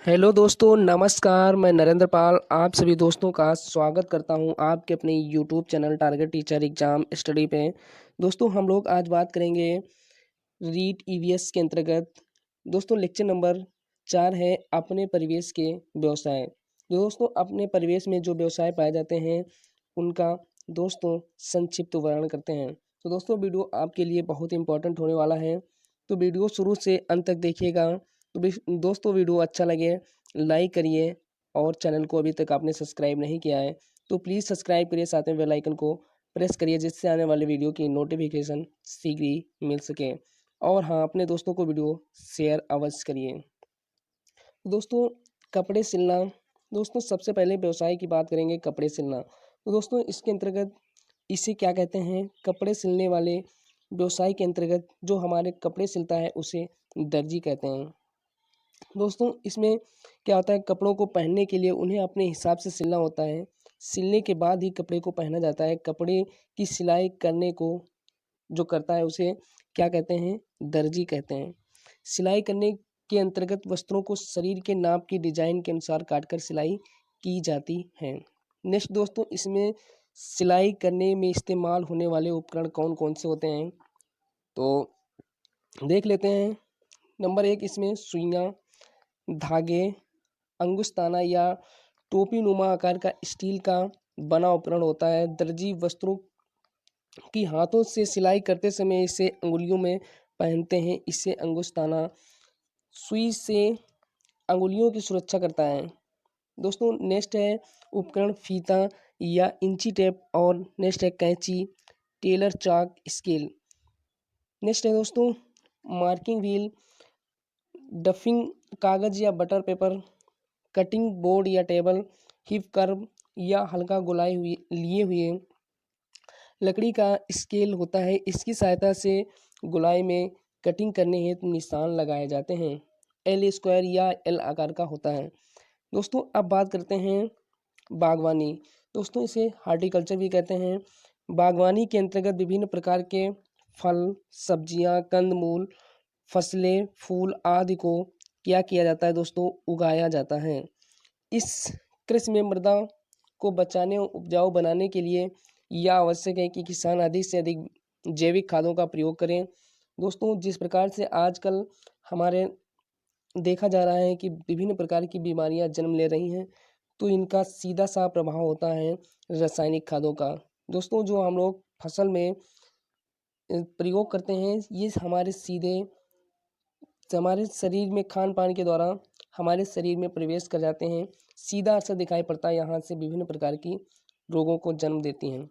Hello दोस्तों, नमस्कार। मैं नरेंद्र पाल आप सभी दोस्तों का स्वागत करता हूं आपके अपने YouTube channel target teacher exam study पे। दोस्तों, हम लोग आज बात करेंगे रीट ईवीएस के अंतर्गत। दोस्तों, लेक्चर नंबर 4 है अपने परिवेश के व्यवसाय। दोस्तों, अपने परिवेश में जो व्यवसाय पाए जाते हैं उनका दोस्तों संक्षिप्त वर्णन करते हैं। तो दोस्तों, वीडियो आपके लिए बहुत इंपॉर्टेंट होने वाला है, तो वीडियो शुरू से अंत तक देखिएगा। तो दोस्तों, वीडियो अच्छा लगे लाइक करिए, और चैनल को अभी तक आपने सब्सक्राइब नहीं किया है तो प्लीज़ सब्सक्राइब करिए, साथ में बेल आइकन को प्रेस करिए, जिससे आने वाले वीडियो की नोटिफिकेशन शीघ्र ही मिल सके। और हाँ, अपने दोस्तों को वीडियो शेयर अवश्य करिए। दोस्तों, कपड़े सिलना। दोस्तों, सबसे पहले व्यवसाय की बात करेंगे, कपड़े सिलना। तो दोस्तों, इसके अंतर्गत इसे क्या कहते हैं? कपड़े सिलने वाले व्यवसाय के अंतर्गत जो हमारे कपड़े सिलता है उसे दर्जी कहते हैं। दोस्तों, इसमें क्या होता है, कपड़ों को पहनने के लिए उन्हें अपने हिसाब से सिलना होता है। सिलने के बाद ही कपड़े को पहना जाता है। कपड़े की सिलाई करने को जो करता है उसे क्या कहते हैं? दर्जी कहते हैं। सिलाई करने के अंतर्गत वस्त्रों को शरीर के नाप की डिजाइन के अनुसार काटकर सिलाई की जाती है। नेक्स्ट दोस्तों, इसमें सिलाई करने में इस्तेमाल होने वाले उपकरण कौन कौन से होते हैं तो देख लेते हैं। नंबर 1, इसमें सुइयाँ, धागे, अंगुस्ताना या टोपी नुमा आकार का स्टील का बना उपकरण होता है। दर्जी वस्त्रों की हाथों से सिलाई करते समय इसे अंगुलियों में पहनते हैं। इससे अंगुस्ताना सुई से अंगुलियों की सुरक्षा करता है। दोस्तों, नेक्स्ट है उपकरण, फीता या इंची टेप, और नेक्स्ट है कैंची, टेलर चाक, स्केल। नेक्स्ट है दोस्तों मार्किंग व्हील, डफिंग कागज या बटर पेपर, कटिंग बोर्ड या टेबल, हिप कर्व या हल्का गोलाई हुई लिए हुए लकड़ी का स्केल होता है। इसकी सहायता से गोलाई में कटिंग करने हेतु निशान लगाए जाते हैं। एल स्क्वायर या एल आकार का होता है। दोस्तों, अब बात करते हैं बागवानी। दोस्तों, इसे हार्टिकल्चर भी कहते हैं। बागवानी के अंतर्गत विभिन्न प्रकार के फल, सब्जियां, कंदमूल, फसलें, फूल आदि को क्या किया जाता है दोस्तों? उगाया जाता है। इस कृषि में मृदा को बचाने और उपजाऊ बनाने के लिए यह आवश्यक है कि किसान अधिक से अधिक जैविक खादों का प्रयोग करें। दोस्तों, जिस प्रकार से आजकल हमारे देखा जा रहा है कि विभिन्न प्रकार की बीमारियां जन्म ले रही हैं, तो इनका सीधा सा प्रभाव होता है रासायनिक खादों का। दोस्तों, जो हम लोग फसल में प्रयोग करते हैं, ये हमारे शरीर में खान पान के द्वारा हमारे शरीर में प्रवेश कर जाते हैं। सीधा असर दिखाई पड़ता है, यहाँ से विभिन्न प्रकार की रोगों को जन्म देती हैं।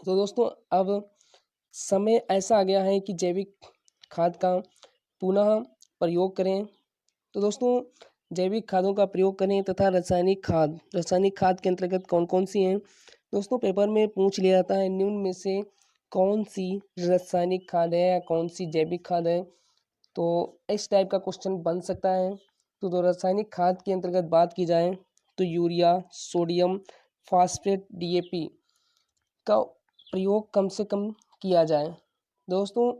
तो दोस्तों, अब समय ऐसा आ गया है कि जैविक खाद का पुनः प्रयोग करें। तो दोस्तों, जैविक खादों का प्रयोग करें तथा रासायनिक खाद के अंतर्गत कौन कौन सी हैं? दोस्तों, पेपर में पूछ लिया जाता है निम्न में से कौन सी रासायनिक खाद है या कौन सी जैविक खाद है, तो इस टाइप का क्वेश्चन बन सकता है। तो रासायनिक खाद के अंतर्गत बात की जाए तो यूरिया, सोडियम फास्फेट, डीएपी का प्रयोग कम से कम किया जाए। दोस्तों,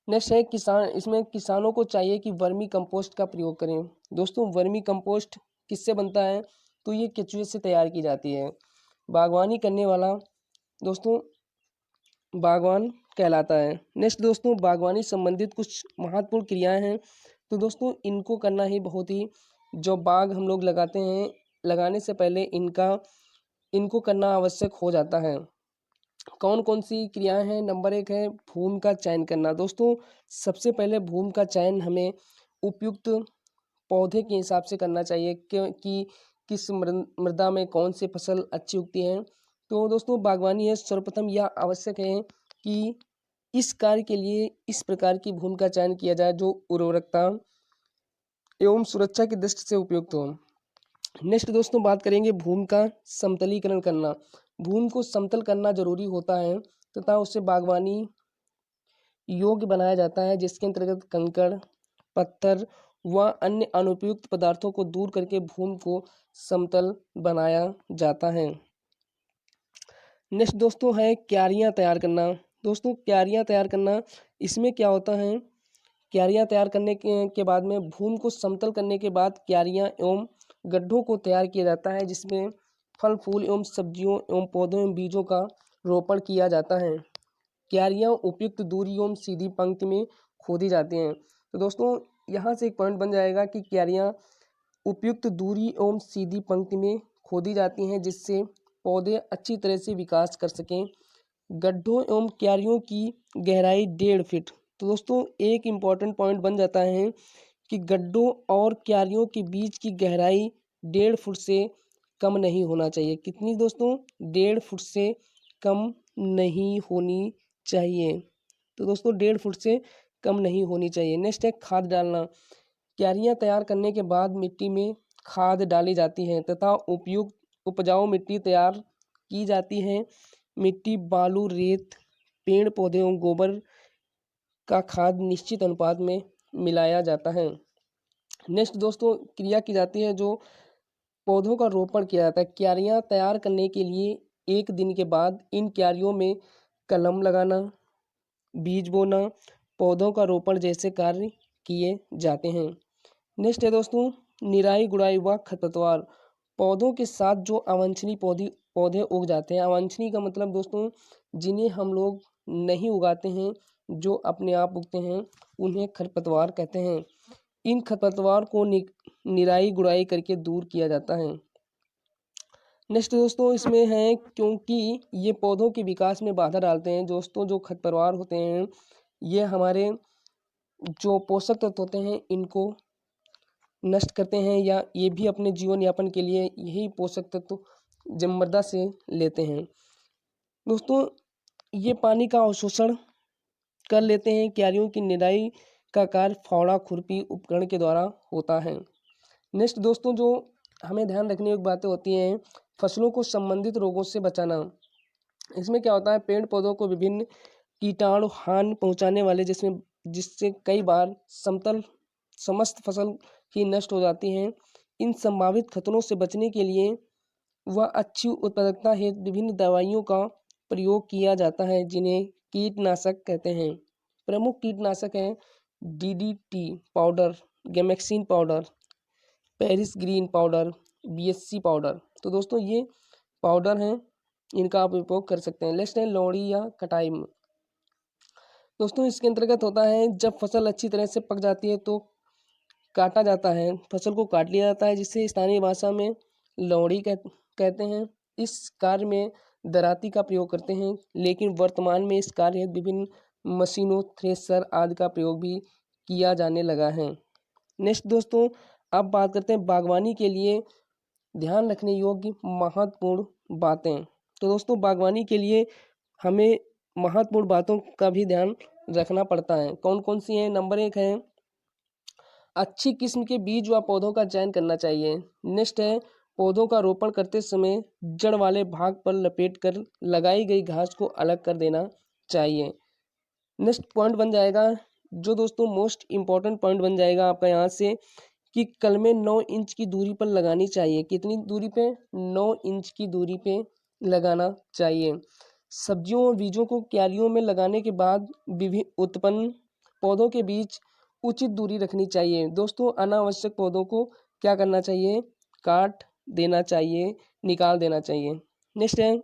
नेक्स्ट है किसान। इसमें किसानों को चाहिए कि वर्मी कंपोस्ट का प्रयोग करें। दोस्तों, वर्मी कंपोस्ट किससे बनता है? तो ये केचुए से तैयार की जाती है। बागवानी करने वाला दोस्तों बागवान कहलाता है। नेक्स्ट दोस्तों, बागवानी संबंधित कुछ महत्वपूर्ण क्रियाएं हैं। तो दोस्तों, इनको करना ही बहुत ही, जो बाग हम लोग लगाते हैं, लगाने से पहले इनको करना आवश्यक हो जाता है। कौन कौन सी क्रियाएं हैं? नंबर 1 है भूमि का चयन करना। दोस्तों, सबसे पहले भूमि का चयन हमें उपयुक्त पौधे के हिसाब से करना चाहिए कि किस मृदा में कौन सी फसल अच्छी उगती है। तो दोस्तों, बागवानी है, सर्वप्रथम यह आवश्यक है कि इस कार्य के लिए इस प्रकार की भूमि का चयन किया जाए जो उर्वरकता एवं सुरक्षा की दृष्टि से उपयुक्त हो। नेक्स्ट दोस्तों, बात करेंगे भूमि का समतलीकरण करना। भूमि को समतल करना जरूरी होता है तथा उससे बागवानी योग्य बनाया जाता है, जिसके अंतर्गत कंकड़, पत्थर व अन्य अनुपयुक्त पदार्थों को दूर करके भूमि को समतल बनाया जाता है। नेक्स्ट दोस्तों है क्यारियां तैयार करना। दोस्तों, क्यारियां तैयार करना, इसमें क्या होता है क्यारियाँ तैयार करने के बाद में भूमि को समतल करने के बाद क्यारियाँ एवं गड्ढों को तैयार किया जाता है, जिसमें फल फूल एवं सब्जियों एवं पौधों एवं बीजों का रोपण किया जाता है। क्यारियाँ उपयुक्त दूरी एवं सीधी पंक्ति में खोदी जाती हैं। तो दोस्तों यहाँ से एक पॉइंट बन जाएगा कि क्यारियाँ उपयुक्त दूरी एवं सीधी पंक्ति में खोदी जाती हैं, जिससे पौधे अच्छी तरह से विकास कर सकें। गड्ढों एवं क्यारियों की गहराई 1.5 फीट। तो दोस्तों एक इम्पॉर्टेंट पॉइंट बन जाता है कि गड्ढों और क्यारियों के बीच की गहराई 1.5 फुट से कम नहीं होना चाहिए। कितनी दोस्तों? 1.5 फुट से कम नहीं होनी चाहिए। तो दोस्तों 1.5 फुट से कम नहीं होनी चाहिए। नेक्स्ट है खाद डालना। क्यारियाँ तैयार करने के बाद मिट्टी में खाद डाली जाती है तथा उपयुक्त उपजाऊ मिट्टी तैयार की जाती है। मिट्टी, बालू, रेत, पेड़ पौधे एवं गोबर का खाद निश्चित अनुपात में मिलाया जाता है। नेक्स्ट दोस्तों क्रिया की जाती है जो पौधों का रोपण किया जाता है। क्यारियाँ तैयार करने के लिए 1 दिन के बाद इन क्यारियों में कलम लगाना, बीज बोना, पौधों का रोपण जैसे कार्य किए जाते हैं। नेक्स्ट है दोस्तों निराई गुड़ाई व खरपतवार। पौधों के साथ जो अवांछनीय पौधे उग जाते हैं। अवांछनीय का मतलब दोस्तों जिन्हें हम लोग नहीं उगाते हैं, जो अपने आप उगते हैं, उन्हें खरपतवार कहते हैं। इन खरपतवार को निराई गुड़ाई करके दूर किया जाता है। नेक्स्ट दोस्तों इसमें है क्योंकि ये पौधों के विकास में बाधा डालते हैं। दोस्तों जो खरपतवार होते हैं ये हमारे जो पोषक तत्व होते हैं इनको नष्ट करते हैं, या ये भी अपने जीवन यापन के लिए यही पोषक तत्व जममृदा से लेते हैं। दोस्तों ये पानी का अवशोषण कर लेते हैं। क्यारियों की निराई का कार्य फावड़ा खुरपी उपकरण के द्वारा होता है। नेक्स्ट दोस्तों जो हमें ध्यान रखने की बातें होती हैं, फसलों को संबंधित रोगों से बचाना। इसमें क्या होता है, पेड़ पौधों को विभिन्न कीटाणु हानि पहुंचाने वाले जिससे कई बार समस्त फसल ही नष्ट हो जाती हैं। इन संभावित खतरों से बचने के लिए वह अच्छी उत्पादकता हेतु विभिन्न दवाइयों का प्रयोग किया जाता है, जिन्हें कीटनाशक कहते हैं। प्रमुख कीटनाशक हैं DDT powder, gammexane powder, Paris green powder, BSC powder. तो दोस्तों ये पाउडर हैं, इनका आप उपयोग कर सकते हैं। नेक्स्ट है लौड़ी या कटाई। दोस्तों इसके अंतर्गत होता है जब फसल अच्छी तरह से पक जाती है तो काटा जाता है, फसल को काट लिया जाता है, जिसे स्थानीय भाषा में लौड़ी कहते हैं। इस कार्य में दराती का प्रयोग करते हैं, लेकिन वर्तमान में इस कार्य हेतु विभिन्न मशीनों, थ्रेसर आदि का प्रयोग भी किया जाने लगा है। नेक्स्ट दोस्तों अब बात करते हैं बागवानी के लिए ध्यान रखने योग्य महत्वपूर्ण बातें। तो दोस्तों बागवानी के लिए हमें महत्वपूर्ण बातों का भी ध्यान रखना पड़ता है। कौन कौन सी हैं? नंबर 1 है अच्छी किस्म के बीज व पौधों का चयन करना चाहिए। नेक्स्ट है पौधों का रोपण करते समय जड़ वाले भाग पर लपेटकर लगाई गई घास को अलग कर देना चाहिए। नेक्स्ट पॉइंट बन जाएगा जो दोस्तों मोस्ट इम्पॉर्टेंट पॉइंट बन जाएगा आपका यहाँ से कि कलमें 9 इंच की दूरी पर लगानी चाहिए। कितनी दूरी पे? 9 इंच की दूरी पे लगाना चाहिए। सब्जियों और बीजों को क्यारियों में लगाने के बाद विभिन्न उत्पन्न पौधों के बीच उचित दूरी रखनी चाहिए। दोस्तों अनावश्यक पौधों को क्या करना चाहिए? काट देना चाहिए, निकाल देना चाहिए। नेक्स्ट है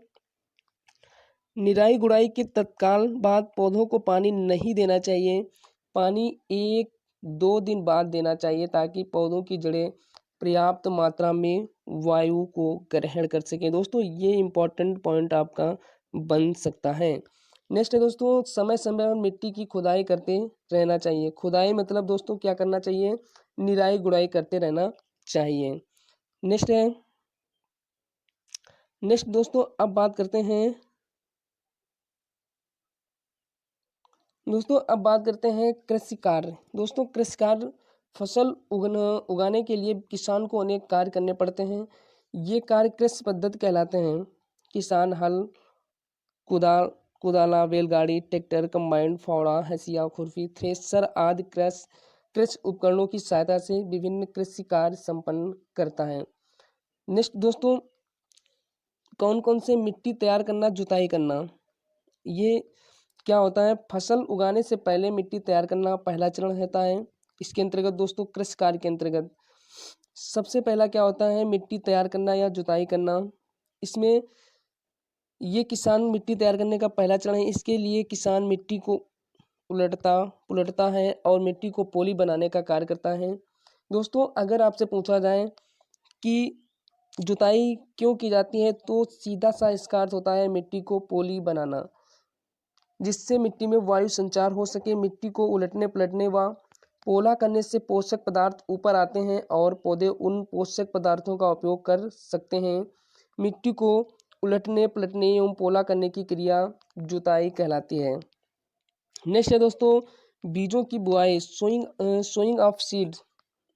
निराई गुड़ाई के तत्काल बाद पौधों को पानी नहीं देना चाहिए। पानी 1-2 दिन बाद देना चाहिए ताकि पौधों की जड़ें पर्याप्त मात्रा में वायु को ग्रहण कर सकें। दोस्तों ये इम्पोर्टेंट पॉइंट आपका बन सकता है। नेक्स्ट है दोस्तों समय समय पर मिट्टी की खुदाई करते रहना चाहिए। खुदाई मतलब दोस्तों क्या करना चाहिए? निराई गुड़ाई करते रहना चाहिए। नेक्स्ट दोस्तों अब बात करते हैं कृषि कार्य। दोस्तों कृषि कार्य फसल उगाने के लिए किसान को अनेक कार्य करने पड़ते हैं। ये कार्य कृषि पद्धति कहलाते हैं। किसान हल, कुदाला, बैलगाड़ी, ट्रैक्टर, कंबाइन, फावड़ा, हंसिया, खुरपी, थ्रेसर आदि कृषि उपकरणों की सहायता से विभिन्न कृषि कार्य संपन्न करता है। नेक्स्ट दोस्तों कौन कौन से मिट्टी तैयार करना, जुताई करना, ये क्या होता है, फसल उगाने से पहले मिट्टी तैयार करना पहला चरण होता है। इसके अंतर्गत दोस्तों कृषि कार्य के अंतर्गत सबसे पहला क्या होता है, मिट्टी तैयार करना या जुताई करना। इसमें ये किसान मिट्टी तैयार करने का पहला चरण है। इसके लिए किसान मिट्टी को पुलटता है और मिट्टी को पोली बनाने का कार्य करता है। दोस्तों अगर आपसे पूछा जाए कि जुताई क्यों की जाती है, तो सीधा सा इसका अर्थ होता है मिट्टी को पोली बनाना, जिससे मिट्टी में वायु संचार हो सके। मिट्टी को उलटने पलटने व पोला करने से पोषक पदार्थ ऊपर आते हैं और पौधे उन पोषक पदार्थों का उपयोग कर सकते हैं। मिट्टी को उलटने पलटने एवं पोला करने की क्रिया जुताई कहलाती है। नेक्स्ट है दोस्तों बीजों की बुआई, सोइंग ऑफ सीड्स।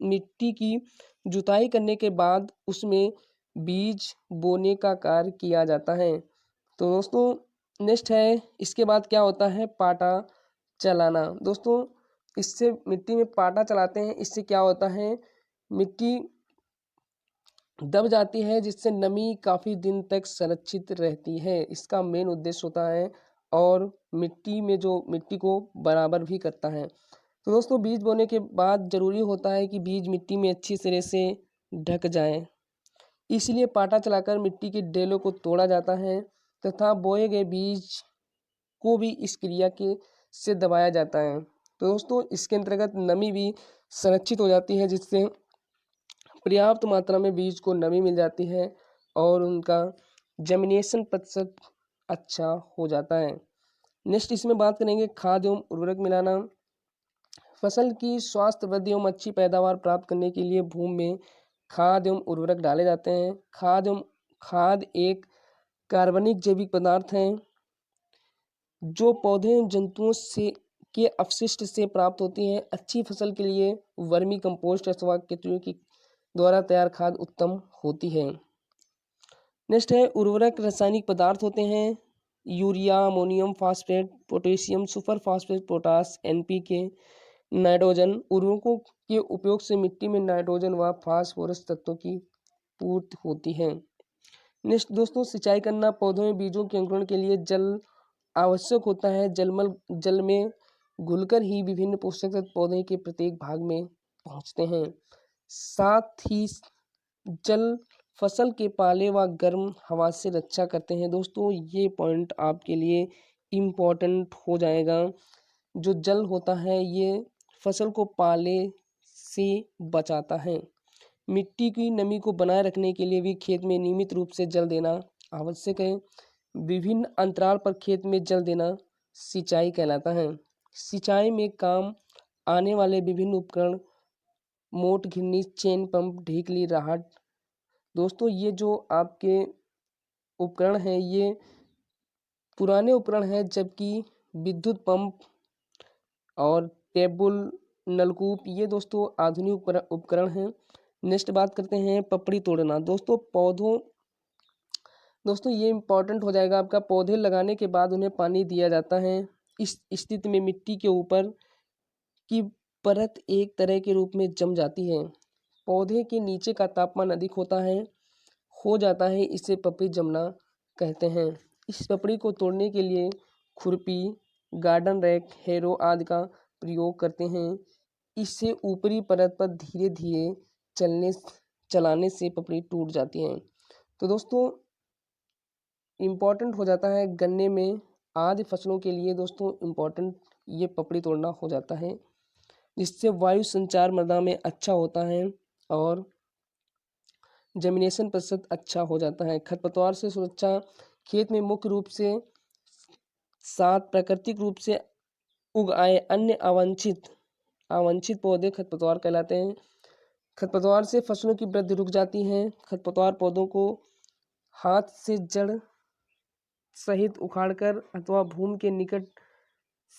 मिट्टी की जुताई करने के बाद उसमें बीज बोने का कार्य किया जाता है। तो दोस्तों नेक्स्ट है, इसके बाद क्या होता है, पाटा चलाना। दोस्तों इससे मिट्टी में पाटा चलाते हैं, इससे क्या होता है, मिट्टी दब जाती है, जिससे नमी काफ़ी दिन तक संरक्षित रहती है। इसका मेन उद्देश्य होता है और मिट्टी में जो मिट्टी को बराबर भी करता है। तो दोस्तों बीज बोने के बाद ज़रूरी होता है कि बीज मिट्टी में अच्छी तरह से ढक जाए, इसलिए पाटा चलाकर मिट्टी के डेलों को तोड़ा जाता है तथा बोए गए बीज को भी इस क्रिया के से दबाया जाता है। तो दोस्तों इसके अंतर्गत नमी भी संरक्षित हो जाती है, जिससे पर्याप्त मात्रा में बीज को नमी मिल जाती है और उनका जर्मिनेशन प्रतिशत अच्छा हो जाता है। नेक्स्ट इसमें बात करेंगे खाद एवं उर्वरक मिलाना। फसल की स्वास्थ्य वृद्धि एवं अच्छी पैदावार प्राप्त करने के लिए भूमि में खाद एवं उर्वरक डाले जाते हैं। खाद एक कार्बनिक जैविक पदार्थ हैं जो पौधे एवं जंतुओं से के अपशिष्ट से प्राप्त होती हैं। अच्छी फसल के लिए वर्मी कंपोस्ट अथवा केंचुए की द्वारा तैयार खाद उत्तम होती है। नेक्स्ट है उर्वरक रासायनिक पदार्थ होते हैं, urea, ammonium phosphate, potassium, super phosphate, potash, NPK, nitrogen. उर्वरकों के उपयोग से मिट्टी में नाइट्रोजन व फास्फोरस तत्वों की पूर्ति होती है। नेक्स्ट दोस्तों सिंचाई करना। पौधों में बीजों के अंकुरण के लिए जल आवश्यक होता है। जल में घुलकर ही विभिन्न पोषक तत्व पौधे के प्रत्येक भाग में पहुंचते हैं। साथ ही जल फसल के पाले व गर्म हवा से रक्षा करते हैं। दोस्तों ये पॉइंट आपके लिए इम्पोर्टेंट हो जाएगा। जो जल होता है ये फसल को पाले से बचाता है। मिट्टी की नमी को बनाए रखने के लिए भी खेत में नियमित रूप से जल देना आवश्यक है। विभिन्न अंतराल पर खेत में जल देना सिंचाई कहलाता है। सिंचाई में काम आने वाले विभिन्न उपकरण मोट, घिरनी, चेन पंप, ढीकली, राहट। दोस्तों ये जो आपके उपकरण हैं ये पुराने उपकरण हैं, जबकि विद्युत पंप और टेबल, नलकूप ये दोस्तों आधुनिक उपकरण हैं। नेक्स्ट बात करते हैं पपड़ी तोड़ना। दोस्तों ये इम्पोर्टेंट हो जाएगा आपका। पौधे लगाने के बाद उन्हें पानी दिया जाता है। इस स्थिति में मिट्टी के ऊपर की परत एक तरह के रूप में जम जाती है। पौधे के नीचे का तापमान अधिक हो जाता है, इसे पपड़ी जमना कहते हैं। इस पपड़ी को तोड़ने के लिए खुरपी, गार्डन रैक, हैरो आदि का प्रयोग करते हैं। इससे ऊपरी परत पर धीरे धीरे चलाने से पपड़ी टूट जाती है। तो दोस्तों इम्पॉर्टेंट हो जाता है गन्ने में आदि फसलों के लिए दोस्तों इम्पॉर्टेंट ये पपड़ी तोड़ना हो जाता है, जिससे वायु संचार मृदा में अच्छा होता है और जर्मिनेशन प्रतिशत अच्छा हो जाता है। खरपतवार से सुरक्षा। खेत में मुख्य रूप से 7 प्राकृतिक रूप से उग आए अन्य अवांछित पौधे खरपतवार कहलाते हैं। खरपतवार से फसलों की वृद्धि रुक जाती है। खरपतवार पौधों को हाथ से जड़ सहित उखाड़कर अथवा भूमि के निकट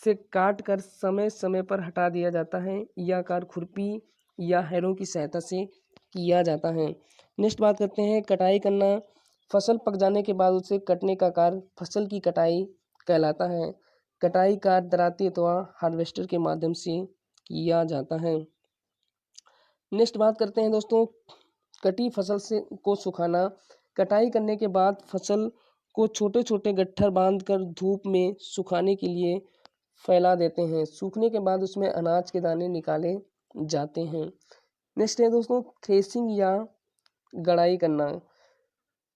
से काट कर समय समय पर हटा दिया जाता है। यह कार्य खुरपी या हैरों की सहायता से किया जाता है। नेक्स्ट बात करते हैं कटाई करना। फसल पक जाने के बाद उसे कटने का कार्य फसल की कटाई कहलाता है। कटाई कार्य दराती अथवा हार्वेस्टर के माध्यम से किया जाता है। नेक्स्ट बात करते हैं दोस्तों कटी फसल को सुखाना। कटाई करने के बाद फसल को छोटे छोटे गट्ठर बांधकर धूप में सुखाने के लिए फैला देते हैं। सूखने के बाद उसमें अनाज के दाने निकाले जाते हैं। नेक्स्ट है दोस्तों थ्रेसिंग या गड़ाई करना।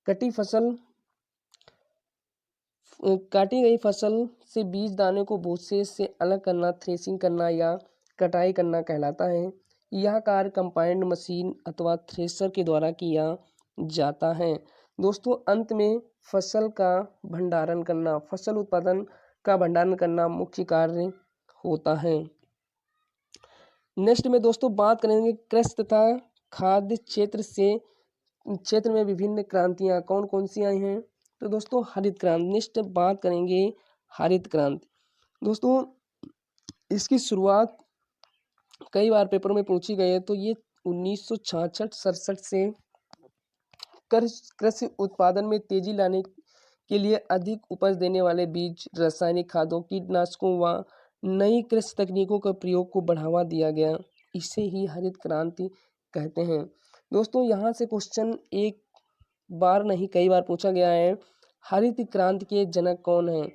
कटी फसल काटी गई फसल से बीज दाने को भूसे से अलग करना थ्रेसिंग करना या कटाई करना कहलाता है। यह कार्य कंबाइंड मशीन अथवा थ्रेसर के द्वारा किया जाता है। दोस्तों अंत में फसल का भंडारण करना, फसल उत्पादन का भंडारण करना मुख्य कार्य होता है। नेक्स्ट में दोस्तों बात करेंगे कृषि तथा खाद्य क्षेत्र में विभिन्न क्रांतियां कौन कौन सी आई हैं। तो दोस्तों हरित क्रांति। नेक्स्ट बात करेंगे हरित क्रांति। दोस्तों इसकी शुरुआत कई बार पेपर में पूछी गई है। तो ये 1966-67 से कृषि उत्पादन में तेजी लाने के लिए अधिक उपज देने वाले बीज, रासायनिक खादों, कीटनाशकों व नई कृषि तकनीकों के प्रयोग को बढ़ावा दिया गया। इसे ही हरित क्रांति कहते हैं। दोस्तों यहाँ से क्वेश्चन एक बार नहीं कई बार पूछा गया है, हरित क्रांति के जनक कौन हैं।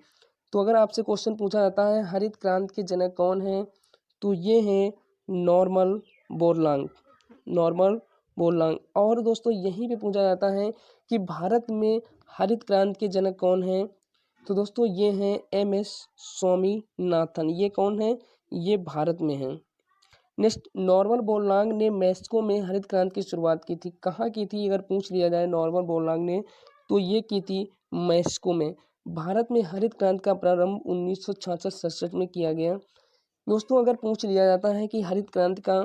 तो अगर आपसे क्वेश्चन पूछा जाता है हरित क्रांति के जनक कौन हैं, तो ये हैं नॉर्मन बोरलॉग। और दोस्तों यहीं पे पूछा जाता है कि भारत में हरित क्रांति के जनक कौन हैं। तो दोस्तों ये हैं MS स्वामीनाथन। ये कौन है, ये भारत में हैं। नेक्स्ट नॉर्मन बोरलॉग ने मैक्सिको में हरित क्रांति की शुरुआत की थी। कहाँ की थी अगर पूछ लिया जाए नॉर्मन बोरलॉग ने, तो ये की थी मैक्सिको में। भारत में हरित क्रांति का प्रारंभ 1966-67 में किया गया। दोस्तों अगर पूछ लिया जाता है कि हरित क्रांति का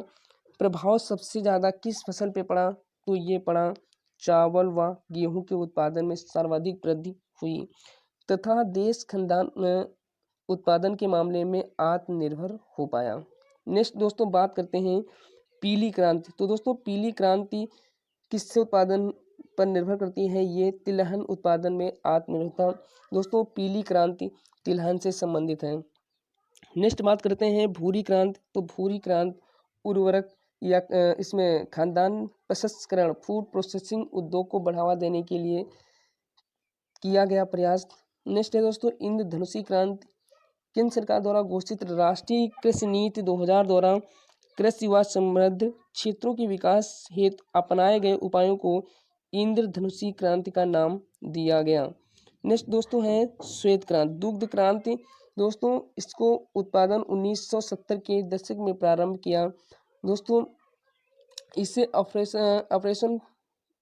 प्रभाव सबसे ज़्यादा किस फसल पे पड़ा, तो ये पड़ा चावल व गेहूं के उत्पादन में सर्वाधिक वृद्धि हुई तथा देश खाद्यान्न उत्पादन के मामले में आत्मनिर्भर हो पाया। नेक्स्ट दोस्तों बात करते हैं पीली क्रांति। तो दोस्तों पीली क्रांति किससे उत्पादन पर निर्भर करती है, ये तिलहन उत्पादन में आत्मनिर्भरता। दोस्तों पीली क्रांति तिलहन से संबंधित है। नेक्स्ट बात करते हैं भूरी क्रांति। तो भूरी क्रांति उर्वरक या इसमें खाद्यान्न प्रसंस्करण फूड प्रोसेसिंग उद्योग को बढ़ावा देने के लिए किया गया प्रयास। नेक्स्ट है दोस्तों इंद्रधनुषी क्रांति। केंद्र सरकार द्वारा घोषित राष्ट्रीय कृषि नीति 2000 द्वारा कृषि व समृद्ध क्षेत्रों के विकास हेतु अपनाए गए उपायों को इंद्रधनुषी क्रांति का नाम दिया गया। नेक्स्ट दोस्तों है श्वेत क्रांति, दुग्ध क्रांति। दोस्तों इसको उत्पादन 1970 के दशक में प्रारंभ किया। दोस्तों इसे ऑपरेशन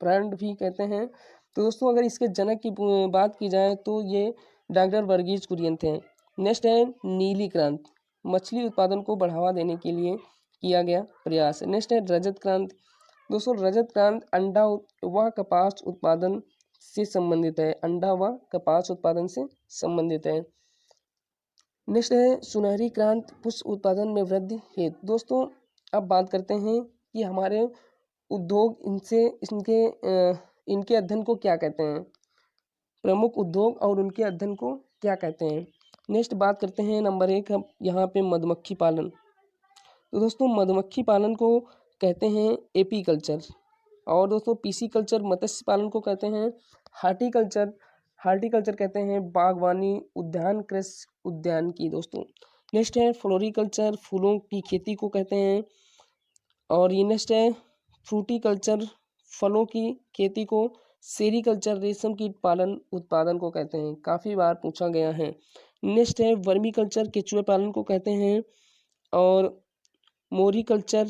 फ्रंट भी कहते हैं। तो दोस्तों अगर इसके जनक की बात की जाए तो ये डॉक्टर वर्गीज कुरियन थे। नेक्स्ट है नीली क्रांति, मछली उत्पादन को बढ़ावा देने के लिए किया गया प्रयास। नेक्स्ट है रजत क्रांति। दोस्तों रजत क्रांति अंडा व कपास उत्पादन से संबंधित है, अंडा व कपास उत्पादन से संबंधित है। नेक्स्ट है सुनहरी क्रांति, पुष्प उत्पादन में वृद्धि हेतु। दोस्तों अब बात करते हैं कि हमारे उद्योग इनके अध्ययन को क्या कहते हैं, प्रमुख उद्योग और उनके अध्ययन को क्या कहते हैं। नेक्स्ट बात करते हैं नंबर 1 हम यहाँ पे मधुमक्खी पालन। तो दोस्तों मधुमक्खी पालन को कहते हैं एपीकल्चर, और दोस्तों पीसीकल्चर मत्स्य पालन को कहते हैं हार्टिकल्चर कहते हैं बागवानी उद्यान कृषि उद्यान की। दोस्तों नेक्स्ट है फ्लोरिकल्चर, फूलों की खेती को कहते हैं। और ये नेक्स्ट है फ्रूटिकल्चर, फलों की खेती को। सेरीकल्चर, रेशम कीट पालन उत्पादन को कहते हैं, काफ़ी बार पूछा गया है। नेक्स्ट है वर्मीकल्चर, केचुए पालन को कहते हैं। और मोरिकल्चर,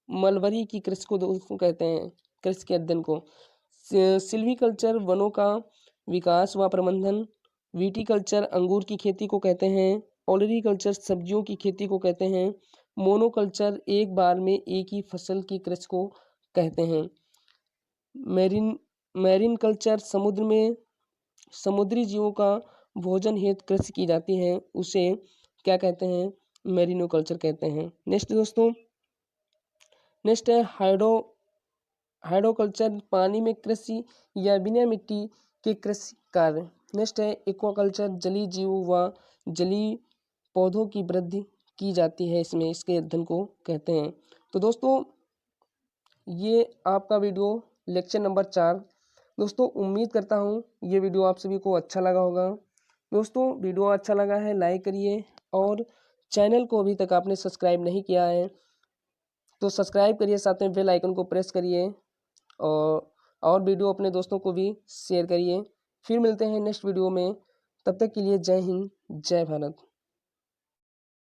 मलबरी की कृषि को दोस्तों कहते हैं, कृषि के अध्ययन को। सिल्वीकल्चर, वनों का विकास व प्रबंधन। विटीकल्चर, अंगूर की खेती को कहते हैं। ओलरीकल्चर, सब्जियों की खेती को कहते हैं। मोनोकल्चर, एक बार में एक ही फसल की कृषि को कहते हैं। मैरीन कल्चर, समुद्र में समुद्री जीवों का भोजन हेतु कृषि की जाती है, उसे क्या कहते हैं, मैरीनोकल्चर कहते हैं। नेक्स्ट दोस्तों नेक्स्ट है हाइड्रोकल्चर, पानी में कृषि या बिना मिट्टी के कृषि कार्य। नेक्स्ट है एक्वाकल्चर, जलीय जीवों व जलीय पौधों की वृद्धि की जाती है इसमें, इसके अध्ययन को कहते हैं। तो दोस्तों ये आपका वीडियो लेक्चर नंबर 4 दोस्तों उम्मीद करता हूँ ये वीडियो आप सभी को अच्छा लगा होगा। दोस्तों वीडियो अच्छा लगा है लाइक करिए और चैनल को अभी तक आपने सब्सक्राइब नहीं किया है तो सब्सक्राइब करिए, साथ में बेल आइकन को प्रेस करिए और वीडियो अपने दोस्तों को भी शेयर करिए। फिर मिलते हैं नेक्स्ट वीडियो में, तब तक के लिए जय हिंद जय भारत।